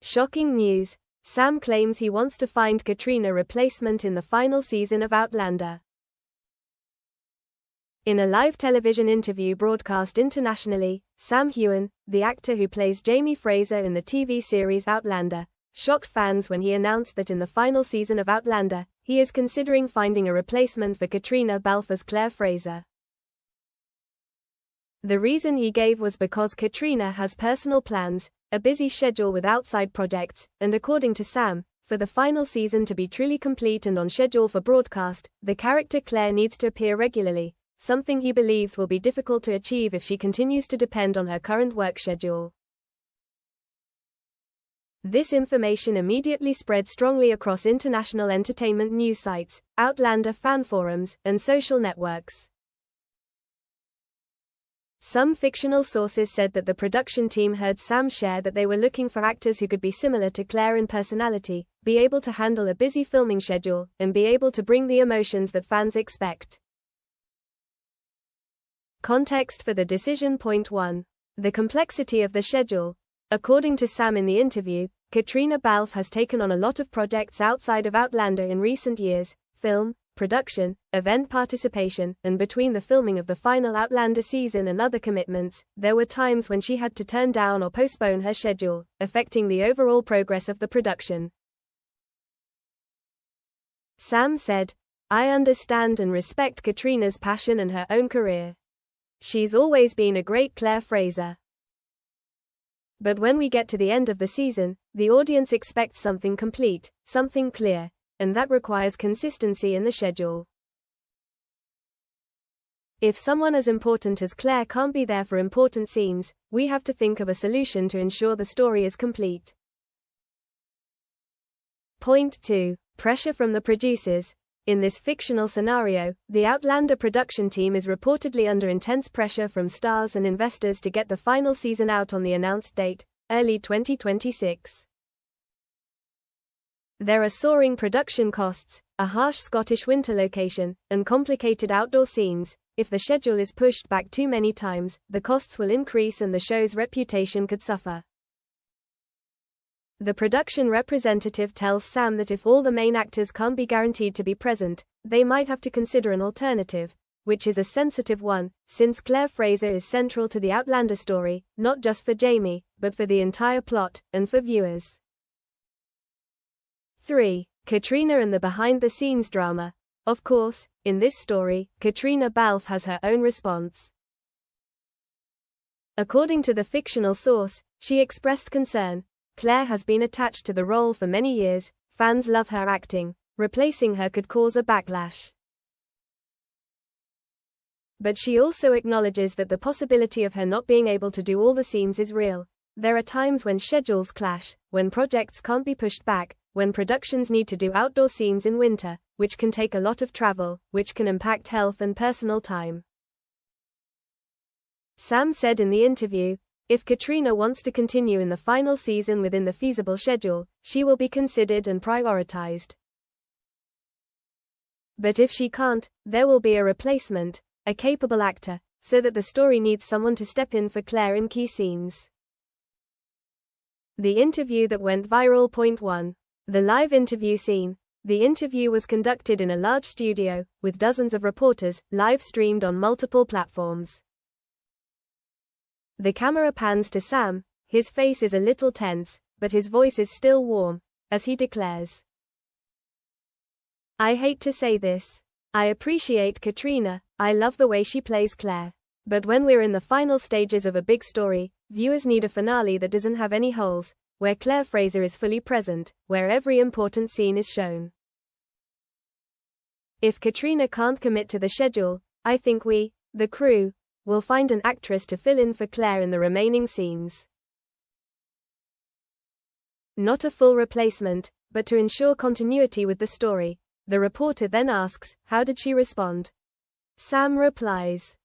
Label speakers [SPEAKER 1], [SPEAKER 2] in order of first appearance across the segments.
[SPEAKER 1] Shocking news. Sam claims he wants to find Caitriona replacement in the final season of Outlander. In a live television interview broadcast internationally, Sam Heughan, the actor who plays Jamie Fraser in the TV series Outlander, shocked fans when he announced that in the final season of Outlander, he is considering finding a replacement for Caitriona Balfe as Claire Fraser. The reason he gave was because Caitriona has personal plans, a busy schedule with outside projects, and according to Sam, for the final season to be truly complete and on schedule for broadcast, the character Claire needs to appear regularly, something he believes will be difficult to achieve if she continues to depend on her current work schedule. This information immediately spread strongly across international entertainment news sites, Outlander fan forums, and social networks. Some fictional sources said that the production team heard Sam share that they were looking for actors who could be similar to Claire in personality, be able to handle a busy filming schedule, and be able to bring the emotions that fans expect. Context for the decision. Point 1. The complexity of the schedule. According to Sam in the interview, Caitriona Balfe has taken on a lot of projects outside of Outlander in recent years: film, production, event participation, and between the filming of the final Outlander season and other commitments, there were times when she had to turn down or postpone her schedule, affecting the overall progress of the production. Sam said, "I understand and respect Caitriona's passion and her own career. She's always been a great Claire Fraser. But when we get to the end of the season, the audience expects something complete, something clear, and that requires consistency in the schedule. If someone as important as Claire can't be there for important scenes, we have to think of a solution to ensure the story is complete." Point 2. Pressure from the producers. In this fictional scenario, the Outlander production team is reportedly under intense pressure from stars and investors to get the final season out on the announced date, early 2026. There are soaring production costs, a harsh Scottish winter location, and complicated outdoor scenes. If the schedule is pushed back too many times, the costs will increase and the show's reputation could suffer. The production representative tells Sam that if all the main actors can't be guaranteed to be present, they might have to consider an alternative, which is a sensitive one, since Claire Fraser is central to the Outlander story, not just for Jamie, but for the entire plot, and for viewers. 3. Caitriona and the behind-the-scenes drama. Of course, in this story, Caitriona Balfe has her own response. According to the fictional source, she expressed concern. Claire has been attached to the role for many years, fans love her acting, replacing her could cause a backlash. But she also acknowledges that the possibility of her not being able to do all the scenes is real. There are times when schedules clash, when projects can't be pushed back, when productions need to do outdoor scenes in winter, which can take a lot of travel, which can impact health and personal time. Sam said in the interview, "If Caitriona wants to continue in the final season within the feasible schedule, she will be considered and prioritized. But if she can't, there will be a replacement, a capable actor, so that the story needs someone to step in for Claire in key scenes." The interview that went viral. Point 1. The live interview scene. The interview was conducted in a large studio, with dozens of reporters, live streamed on multiple platforms. The camera pans to Sam. His face is a little tense, but his voice is still warm, as he declares, "I hate to say this. I appreciate Caitriona, I love the way she plays Claire. But when we're in the final stages of a big story, viewers need a finale that doesn't have any holes, where Claire Fraser is fully present, where every important scene is shown. If Caitriona can't commit to the schedule, I think we, the crew, will find an actress to fill in for Claire in the remaining scenes. Not a full replacement, but to ensure continuity with the story." The reporter then asks, "How did she respond?" Sam replies,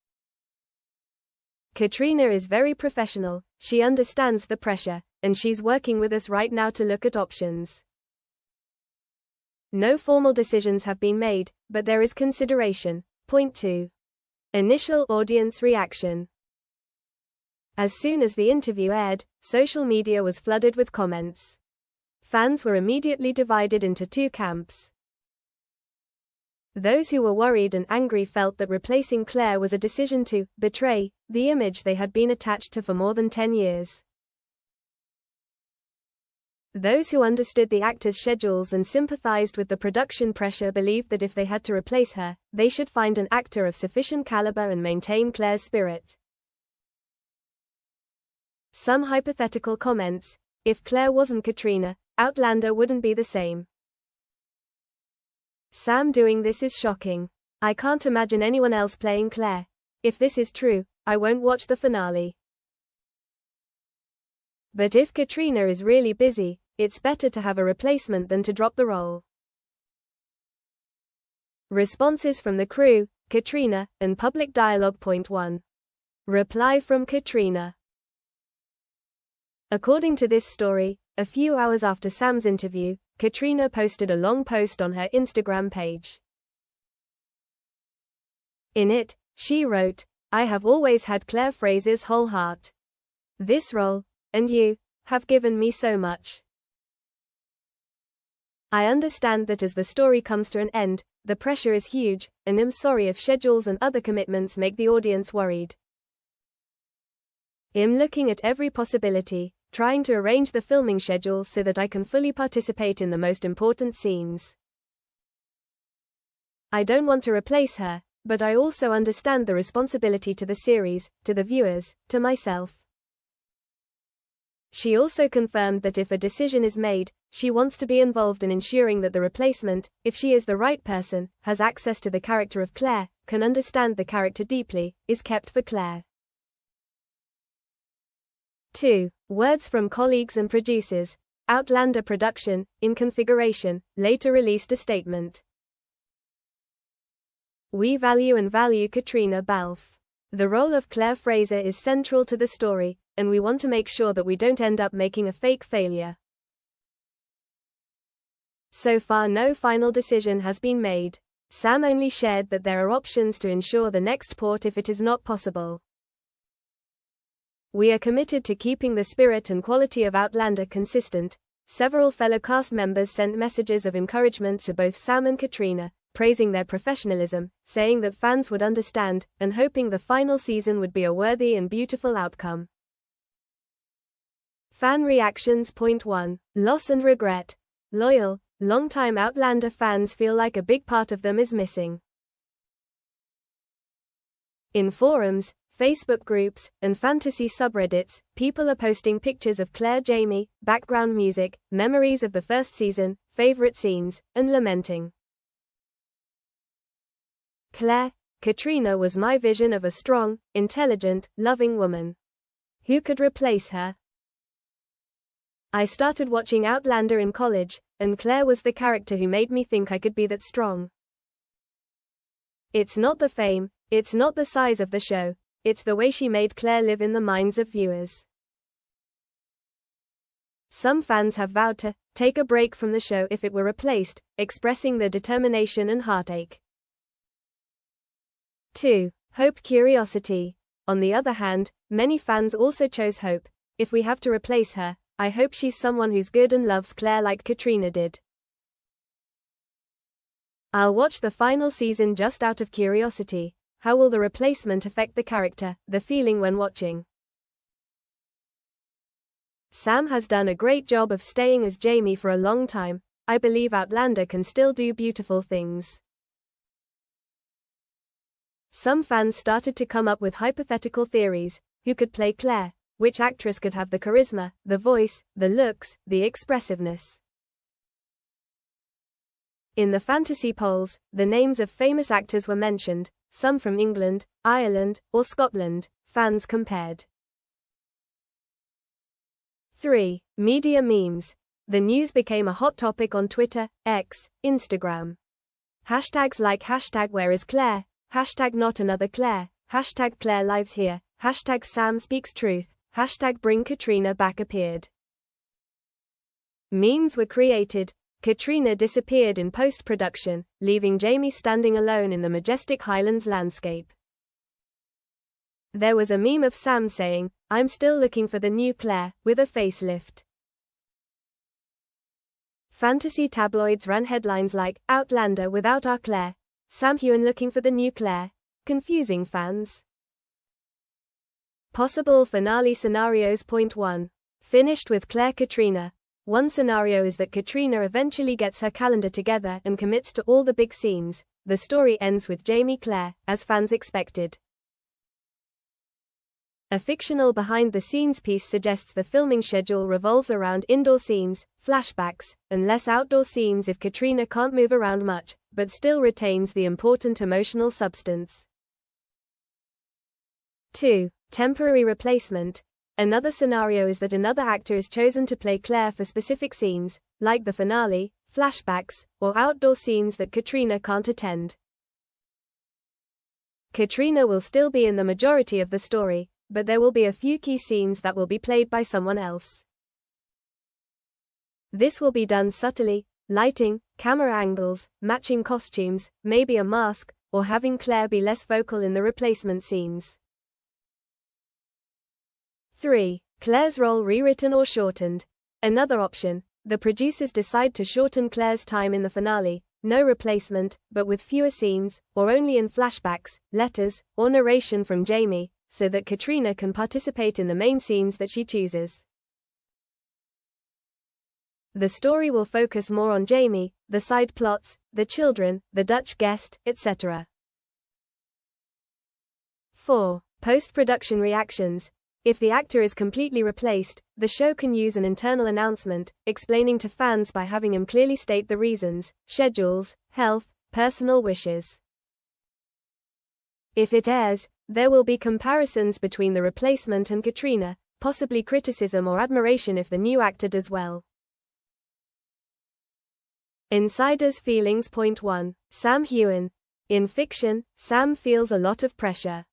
[SPEAKER 1] "Caitriona is very professional, she understands the pressure, and she's working with us right now to look at options. No formal decisions have been made, but there is consideration." Point 2. Initial audience reaction. As soon as the interview aired, social media was flooded with comments. Fans were immediately divided into two camps. Those who were worried and angry felt that replacing Claire was a decision to betray the image they had been attached to for more than 10 years. Those who understood the actors' schedules and sympathized with the production pressure believed that if they had to replace her, they should find an actor of sufficient caliber and maintain Claire's spirit. Some hypothetical comments: if Claire wasn't Caitriona, Outlander wouldn't be the same. Sam doing this is shocking. I can't imagine anyone else playing Claire. If this is true, I won't watch the finale. But if Caitriona is really busy, it's better to have a replacement than to drop the role. Responses from the crew, Caitriona, and public dialogue. Point 1. Reply from Caitriona. According to this story, a few hours after Sam's interview, Caitriona posted a long post on her Instagram page. In it, she wrote, "I have always had Claire Fraser's whole heart. This role, and you, have given me so much. I understand that as the story comes to an end, the pressure is huge, and am sorry if schedules and other commitments make the audience worried. I'm looking at every possibility, trying to arrange the filming schedule so that I can fully participate in the most important scenes. I don't want to replace her, but I also understand the responsibility to the series, to the viewers, to myself." She also confirmed that if a decision is made, she wants to be involved in ensuring that the replacement, if she is the right person, has access to the character of Claire, can understand the character deeply, is kept for Claire. 2. Words from colleagues and producers. Outlander production, in configuration, later released a statement. "We value Caitriona Balfe. The role of Claire Fraser is central to the story, and we want to make sure that we don't end up making a fake failure. So far no final decision has been made. Sam only shared that there are options to ensure the next port if it is not possible. We are committed to keeping the spirit and quality of Outlander consistent." Several fellow cast members sent messages of encouragement to both Sam and Caitriona, praising their professionalism, saying that fans would understand, and hoping the final season would be a worthy and beautiful outcome. Fan reactions. Point 1. Loss and regret. Loyal, long-time Outlander fans feel like a big part of them is missing. In forums, Facebook groups, and fantasy subreddits, people are posting pictures of Claire, Jamie, background music, memories of the first season, favorite scenes, and lamenting. "Claire, Caitriona was my vision of a strong, intelligent, loving woman. Who could replace her? I started watching Outlander in college, and Claire was the character who made me think I could be that strong. It's not the fame, it's not the size of the show, it's the way she made Claire live in the minds of viewers." Some fans have vowed to take a break from the show if it were replaced, expressing their determination and heartache. 2. Hope, curiosity. On the other hand, many fans also chose hope. "If we have to replace her, I hope she's someone who's good and loves Claire like Caitriona did. I'll watch the final season just out of curiosity. How will the replacement affect the character, the feeling when watching?" Sam has done a great job of staying as Jamie for a long time. I believe Outlander can still do beautiful things. Some fans started to come up with hypothetical theories. Who could play Claire? Which actress could have the charisma, the voice, the looks, the expressiveness? In the fantasy polls, the names of famous actors were mentioned, some from England, Ireland, or Scotland. Fans compared. 3. Media memes. The news became a hot topic on Twitter, X, Instagram. Hashtags like #WhereIsClaire, #NotAnotherClaire, #ClaireLivesHere, #SamSpeaksTruth, #BringCaitriona appeared. Memes were created. Caitriona disappeared in post-production, leaving Jamie standing alone in the majestic Highlands landscape. There was a meme of Sam saying, "I'm still looking for the new Claire," with a facelift. Fantasy tabloids ran headlines like, Outlander without our Claire, Sam Heughan looking for the new Claire, confusing fans. Possible finale scenarios. Point 1. Finished with Claire Caitriona. One scenario is that Caitriona eventually gets her calendar together and commits to all the big scenes. The story ends with Jamie Claire, as fans expected. A fictional behind-the-scenes piece suggests the filming schedule revolves around indoor scenes, flashbacks, and less outdoor scenes if Caitriona can't move around much, but still retains the important emotional substance. 2. Temporary replacement. Another scenario is that another actor is chosen to play Claire for specific scenes, like the finale, flashbacks, or outdoor scenes that Caitriona can't attend. Caitriona will still be in the majority of the story, but there will be a few key scenes that will be played by someone else. This will be done subtly: lighting, camera angles, matching costumes, maybe a mask, or having Claire be less vocal in the replacement scenes. 3. Claire's role rewritten or shortened. Another option: the producers decide to shorten Claire's time in the finale, no replacement, but with fewer scenes, or only in flashbacks, letters, or narration from Jamie, so that Caitriona can participate in the main scenes that she chooses. The story will focus more on Jamie, the side plots, the children, the Dutch guest, etc. 4. Post-production reactions. If the actor is completely replaced, the show can use an internal announcement, explaining to fans by having him clearly state the reasons: schedules, health, personal wishes. If it airs, there will be comparisons between the replacement and Caitriona, possibly criticism or admiration if the new actor does well. Insider's feelings. Point 1. Sam Heughan. In fiction, Sam feels a lot of pressure.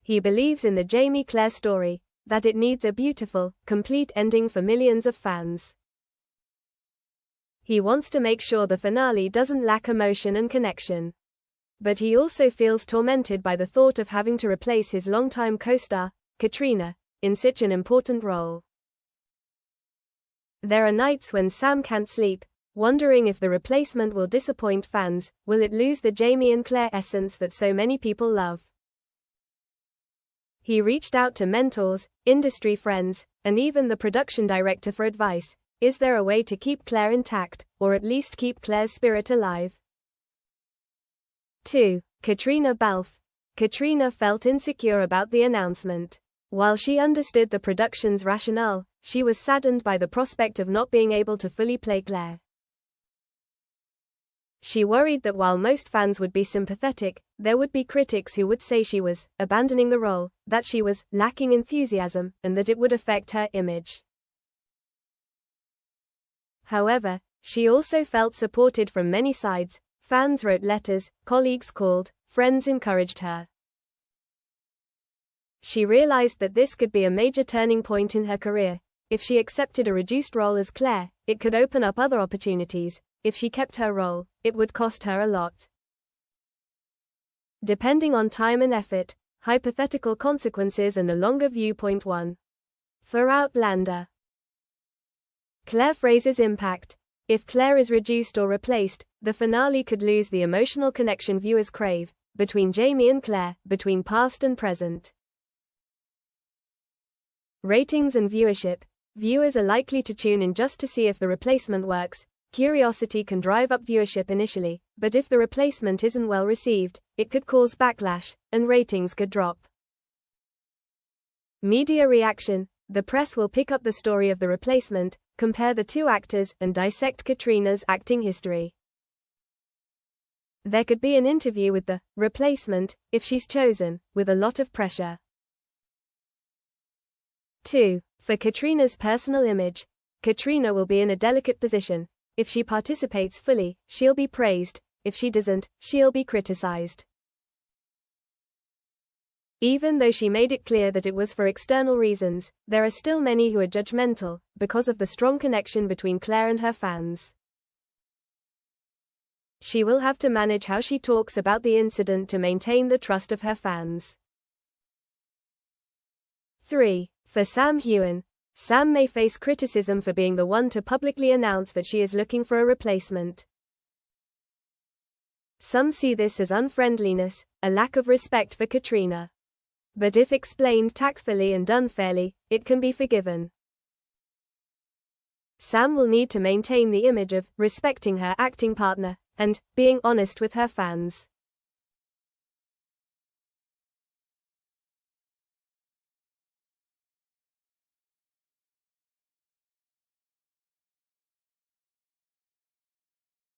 [SPEAKER 1] He believes in the Jamie Claire story, that it needs a beautiful, complete ending for millions of fans. He wants to make sure the finale doesn't lack emotion and connection. But he also feels tormented by the thought of having to replace his longtime co-star, Caitriona, in such an important role. There are nights when Sam can't sleep, wondering if the replacement will disappoint fans. Will it lose the Jamie and Claire essence that so many people love? He reached out to mentors, industry friends, and even the production director for advice. Is there a way to keep Claire intact, or at least keep Claire's spirit alive? 2. Caitriona Balfe. Caitriona felt insecure about the announcement. While she understood the production's rationale, she was saddened by the prospect of not being able to fully play Claire. She worried that while most fans would be sympathetic, there would be critics who would say she was abandoning the role, that she was lacking enthusiasm, and that it would affect her image. However, she also felt supported from many sides. Fans wrote letters, colleagues called, friends encouraged her. She realized that this could be a major turning point in her career. If she accepted a reduced role as Claire, it could open up other opportunities. If she kept her role, it would cost her a lot. Depending on time and effort, hypothetical consequences and a longer view. Point 1. For Outlander. Claire Fraser's impact. If Claire is reduced or replaced, the finale could lose the emotional connection viewers crave, between Jamie and Claire, between past and present. Ratings and viewership. Viewers are likely to tune in just to see if the replacement works. Curiosity can drive up viewership initially, but if the replacement isn't well received, it could cause backlash, and ratings could drop. Media reaction. The press will pick up the story of the replacement, compare the two actors, and dissect Caitriona's acting history. There could be an interview with the replacement, if she's chosen, with a lot of pressure. 2. For Caitriona's personal image. Caitriona will be in a delicate position. If she participates fully, she'll be praised. If she doesn't, she'll be criticized. Even though she made it clear that it was for external reasons, there are still many who are judgmental, because of the strong connection between Claire and her fans. She will have to manage how she talks about the incident to maintain the trust of her fans. 3. For Sam Heughan. Sam may face criticism for being the one to publicly announce that she is looking for a replacement. Some see this as unfriendliness, a lack of respect for Caitriona. But if explained tactfully and done fairly, it can be forgiven. Sam will need to maintain the image of respecting her acting partner and being honest with her fans.